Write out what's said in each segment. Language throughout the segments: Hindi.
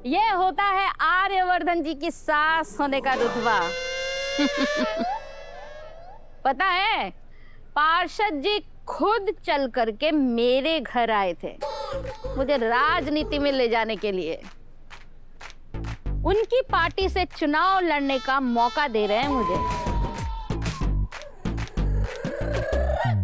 ये होता है आर्यवर्धन जी की सास होने का रुतबा। पता है, पार्षद जी खुद चल करके मेरे घर आए थे मुझे राजनीति में ले जाने के लिए। उनकी पार्टी से चुनाव लड़ने का मौका दे रहे हैं मुझे।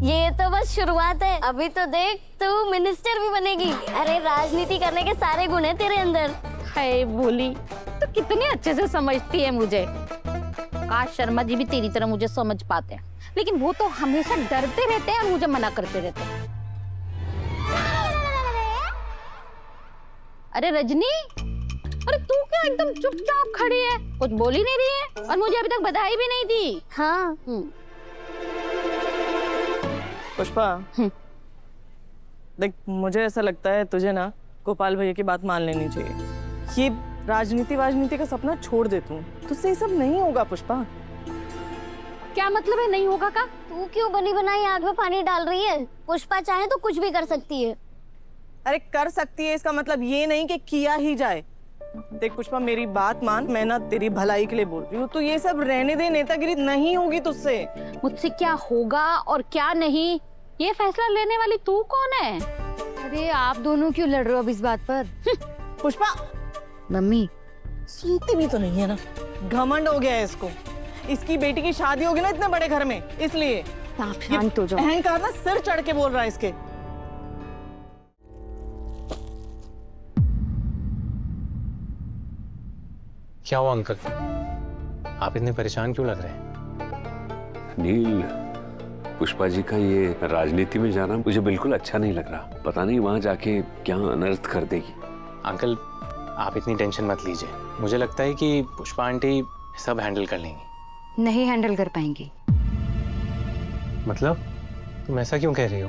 ये तो बस शुरुआत है, अभी तो देख तू मिनिस्टर भी बनेगी। अरे राजनीति करने के सारे गुण हैं तेरे अंदर। हाय भोली, तो कितने अच्छे से समझती है मुझे। काश शर्मा जी भी तेरी तरह मुझे समझ पाते हैं, लेकिन वो तो हमेशा डरते रहते हैं और मुझे मना करते रहते हैं। अरे रजनी, अरे तू क्या एकदम चुपचाप खड़ी है, कुछ बोल ही नहीं रही है और मुझे अभी तक बधाई भी नहीं दी। हाँ पुष्पा, देख मुझे ऐसा लगता है तुझे ना गोपाल भैया की बात मान लेनी चाहिए। ये राजनीति का सपना छोड़ दे तू, तुझसे ये सब नहीं होगा पुष्पा। क्या मतलब है नहीं होगा का? तू क्यों बनी बनाई आग में पानी डाल रही है? पुष्पा चाहे तो कुछ भी कर सकती है। अरे कर सकती है इसका मतलब ये नहीं कि किया ही जाए। देख पुष्पा, मेरी बात मान, मैं ना तेरी भलाई के लिए बोल रही हूँ। तो ये सब रहने दे, नेतागिरी नहीं होगी तुझसे। मुझसे क्या होगा और क्या नहीं, ये फैसला लेने वाली तू कौन है? अरे आप दोनों क्यों लड़ रहे हो अब इस बात पर? पुष्पा मम्मी सुनती भी तो नहीं है ना, घमंड हो गया है इसको। इसकी बेटी की शादी होगी ना इतने बड़े घर में, इसलिए आप शांत हो जाओ। अहंकार ना सिर चढ़ के बोल रहा है इसके। क्या हुआ अंकल, आप इतने परेशान क्यों लग रहे हैं? नील, पुष्पा जी का ये राजनीति में जाना मुझे बिल्कुल अच्छा नहीं लग रहा। पता नहीं वहां जाके क्या अनर्थ कर देगी। अंकल आप इतनी टेंशन मत लीजिए, मुझे लगता है कि पुष्पा आंटी सब हैंडल कर लेंगी। नहीं हैंडल कर पाएंगी। मतलब तुम ऐसा क्यों कह रही हो?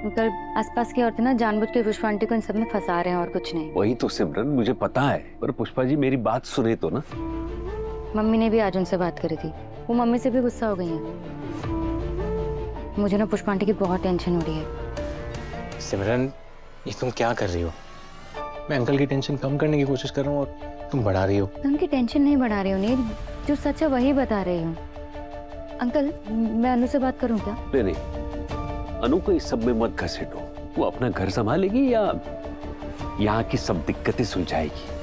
अंकल आसपास की औरतें ना जानबूझ के पुष्पा आंटी को इन सब में फंसा रहे हैं और कुछ नहीं। वही तो सिमरन, मुझे पता है, पर पुष्पा जी मेरी बात सुने तो ना। मम्मी ने भी आज उनसे बात करी थी, वो मम्मी से भी गुस्सा हो गई हैं। मुझे ना पुष्पा आंटी की बहुत टेंशन हो रही है। सिमरन ये तुम क्या कर रही हो? मैं अंकल की टेंशन कम करने की कोशिश कर रहा हूँ और तुम बढ़ा रही हो। मैं उनकी टेंशन नहीं बढ़ा रही हूँ नील, जो सच है वही बता रही हूँ। अंकल मैं अनु से बात करूँ क्या? नहीं, अनु को इस सब में मत घसीटो। वो अपना घर संभालेगी या यहाँ की सब दिक्कतें सुलझाएगी।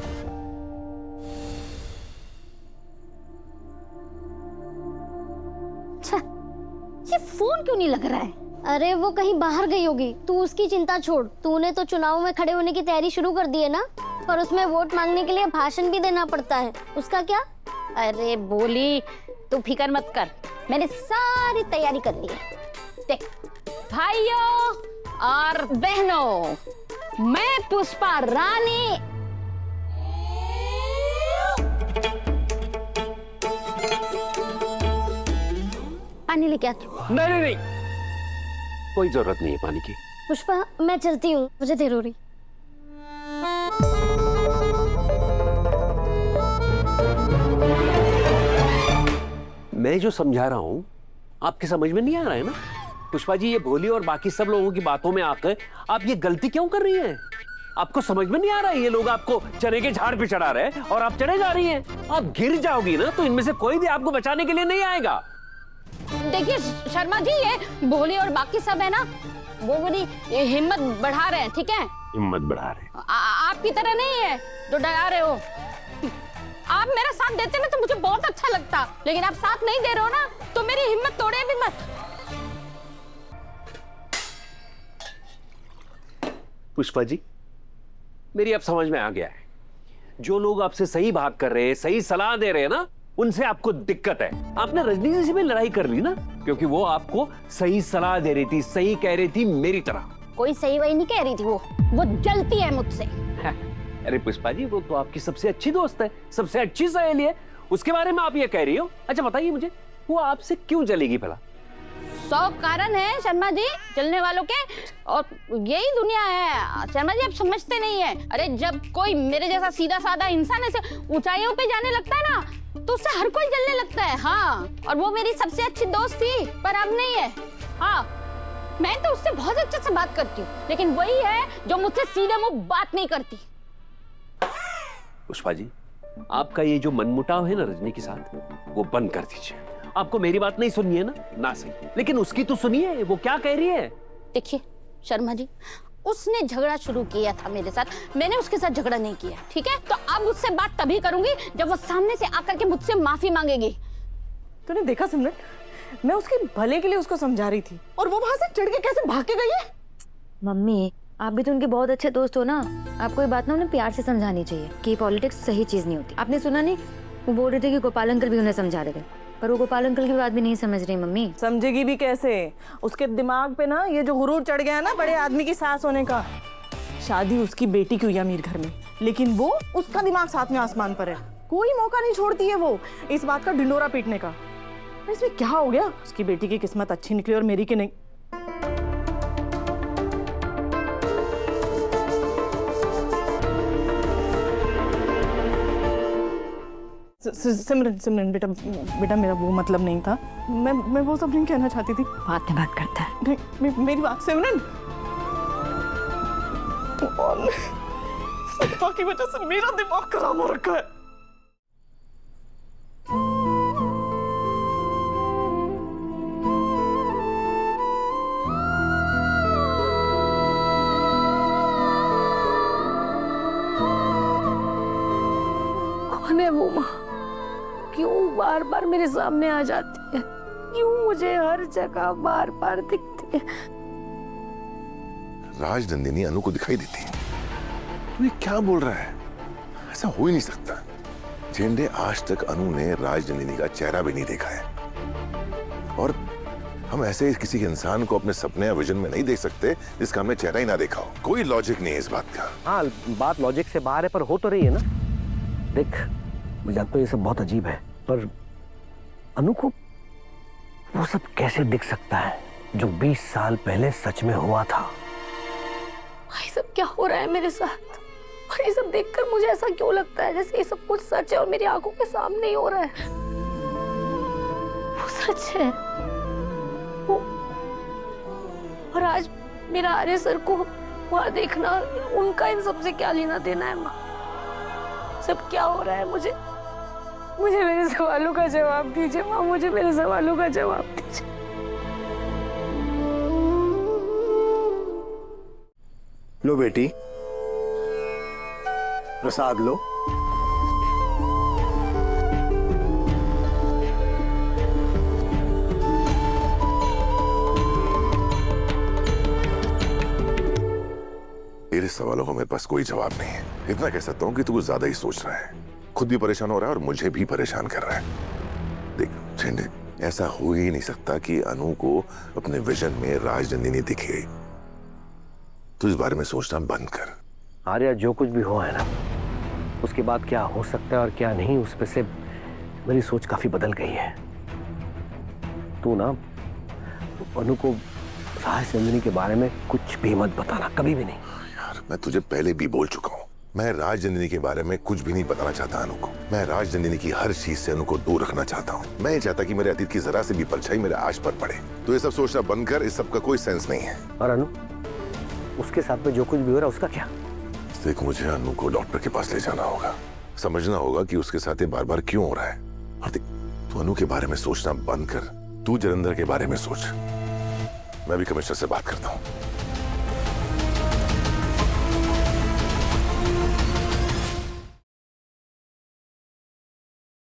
ये फोन क्यों नहीं लग रहा है? अरे वो कहीं बाहर गई होगी, तू उसकी चिंता छोड़। तूने तो चुनाव में खड़े होने की तैयारी शुरू कर दी है ना, पर उसमें वोट मांगने के लिए भाषण भी देना पड़ता है, उसका क्या? अरे बोली तू फिक्र मत कर, मैंने सारी तैयारी कर ली है। देख भाइयों और बहनों, मैं पुष्पा रानी पानी लेके आती हूँ। नहीं, कोई जरूरत नहीं है पानी की। पुष्पा मैं चलती हूँ, मुझे देर हो रही। मैं जो समझा रहा हूँ आपके समझ में नहीं आ रहा है ना? पुष्पा जी, ये भोली और बाकी सब लोगों की बातों में आकर आप ये गलती क्यों कर रही हैं? आपको समझ में नहीं आ रहा है? ये लोग आपको चने के झाड़ पे चढ़ा रहे हैं और आप चढ़े जा रही हैं। आप गिर जाओगी ना तो इनमें से कोई भी आपको बचाने के लिए नहीं आएगा। देखिए शर्मा जी, ये भोली और बाकी सब है ना, वो मेरी हिम्मत बढ़ा रहे हैं, ठीक है? हिम्मत बढ़ा रहे। आपकी तरह नहीं है जो डरा रहे हो। आप मेरा साथ देते ना तो मुझे बहुत अच्छा लगता, लेकिन आप साथ नहीं दे रहे हो ना, तो मेरी हिम्मत तोड़े भी मत। पुष्पा जी, मेरी अब समझ में आ गया है, जो लोग आपसे सही बात कर रहे हैं, सही सलाह दे रहे हैं ना, उनसे आपको दिक्कत है। आपने रजनी से भी लड़ाई कर ली ना, क्योंकि वो आपको सही सलाह दे रही थी, सही कह रही थी मेरी तरह। कोई सही वही नहीं कह रही थी, वो जलती है मुझसे। अरे पुष्पा जी, वो तो आपकी सबसे अच्छी दोस्त है, सबसे अच्छी सहेली है, उसके बारे में आप ये कह रही हो? अच्छा बताइए मुझे, वो आपसे क्यों जलेगी भला? 100 कारण है शर्मा जी जलने वालों के, और यही दुनिया है शर्मा जी, आप समझते नहीं है। अरे जब कोई मेरे जैसा सीधा साधा इंसान ऐसे ऊंचाइयों पे जाने लगता है ना, तो उससे हर कोई जलने लगता है। हाँ, और वो मेरी सबसे अच्छी दोस्त थी, पर अब नहीं है। हाँ, मैं तो उससे बहुत अच्छे से बात करती हूँ, लेकिन वही है जो मुझसे सीधे मुंह बात नहीं करती। पुष्पा जी, आपका ये जो मनमुटाव है ना रजनी के साथ, वो बंद कर दीजिए। आपको मेरी बात नहीं सुननी है ना सही, लेकिन उसकी तो सुनिए, वो क्या कह रही है। देखिए शर्मा जी, उसने झगड़ा शुरू किया था मेरे साथ, मैंने उसके साथ झगड़ा नहीं किया, ठीक है? तो अब उससे बात तभी करूंगी जब वो सामने से आकर के मुझसे माफी मांगेगी। तूने देखा सिमरन, मैं उसके भले के लिए उसको समझा रही थी और वो वहां से चढ़ के कैसे भाग के गई है। मम्मी, आप भी तो उनके बहुत अच्छे दोस्त हो ना, आपको ये बात ना उन्हें प्यार से समझानी चाहिए कि पॉलिटिक्स सही चीज नहीं होती। आपने सुना नहीं, वो बोल रहे थे कि गोपाल अंकल भी उन्हें समझा रहे थे, पर वो गोपाल अंकल की बात भी नहीं समझ रही मम्मी। समझेगी भी कैसे? उसके दिमाग पे ना ये जो गुरूर चढ़ गया ना बड़े आदमी की सास होने का। शादी उसकी बेटी की हुई अमीर घर में, लेकिन वो उसका दिमाग साथ में आसमान पर है। कोई मौका नहीं छोड़ती है वो इस बात का ढिंडोरा पीटने का। इसमें क्या हो गया? उसकी बेटी की किस्मत अच्छी निकली और मेरी की नहीं। सिमरन सिमरन बेटा बेटा, मेरा वो मतलब नहीं था। मैं वो सब नहीं कहना चाहती थी। बात में बात करता है। नहीं, मेरी बात सिमरन, की वजह से मेरा दिमाग खराब हो रखा है। कौन है वो माँ? क्यों बार बार मेरे सामने आ जाती है? क्यों मुझे हर जगह बार बार दिखती है? राजनंदिनी अनु को दिखाई देती है। तू ये क्या बोल रहा है? ऐसा हो ही नहीं सकता। झेंडे, आज तक अनु ने राजनंदिनी का चेहरा भी नहीं देखा है, और हम ऐसे किसी इंसान को अपने सपने या विजन में नहीं देख सकते जिसका हमने चेहरा ही ना देखा हो। कोई लॉजिक नहीं है इस बात का। हाँ, बात लॉजिक से बाहर है, पर हो तो रही है ना। देख, मैं जानता हूँ ये सब बहुत अजीब है, पर अनु को वो सब कैसे दिख सकता है जो 20 साल पहले सच में हुआ था? ये सब क्या हो रहा है मेरे साथ? और ये सब देखकर मुझे ऐसा क्यों लगता है जैसे ये सब कुछ सच है और मेरी आंखों के सामने ही हो रहा है। वो सच है वो, और आज मेरा आर्य सर को वहां देखना, उनका इन सब से क्या लेना देना है? माँ, सब क्या हो रहा है? मुझे मेरे सवालों का जवाब दीजिए माँ, मुझे मेरे सवालों का जवाब दीजिए। लो बेटी, प्रसाद लो। तेरे सवालों का मेरे पास कोई जवाब नहीं है। इतना कह सकता हूं कि तू कुछ ज्यादा ही सोच रहा है, खुद भी परेशान हो रहा है और मुझे भी परेशान कर रहा है। देख झेंडे, ऐसा हो ही नहीं सकता कि अनु को अपने विजन में राजनंदिनी दिखे। तू इस बारे में सोचना बंद कर। आर्या, जो कुछ भी हुआ है ना, उसके बाद क्या हो सकता है और क्या नहीं, उस पे से मेरी सोच काफी बदल गई है। तू ना अनु को राजनंदिनी के बारे में कुछ भी मत बताना, कभी भी नहीं। यार, मैं तुझे पहले भी बोल चुका हूं, मैं राजनंदिनी के बारे में कुछ भी नहीं बताना चाहता अनु को। मैं राजनंदिनी की हर चीज से अनु को दूर रखना चाहता हूँ। मैं ये चाहता कि मेरे अतीत की जरा से भी परछाई मेरे आज पर पड़े। तो ये सब सोचना बंद कर, इस सब का कोई सेंस नहीं है। और अनु, उसके साथ में जो कुछ भी हो रहा है उसका क्या? देख, मुझे अनु को डॉक्टर के पास ले जाना होगा, समझना होगा कि उसके साथ ये बार बार क्यों हो रहा है। और देख, तू अनु के बारे में सोचना बंद कर, तू जलंधर के बारे में सोच। मैं भी कमिश्नर से बात करता हूँ।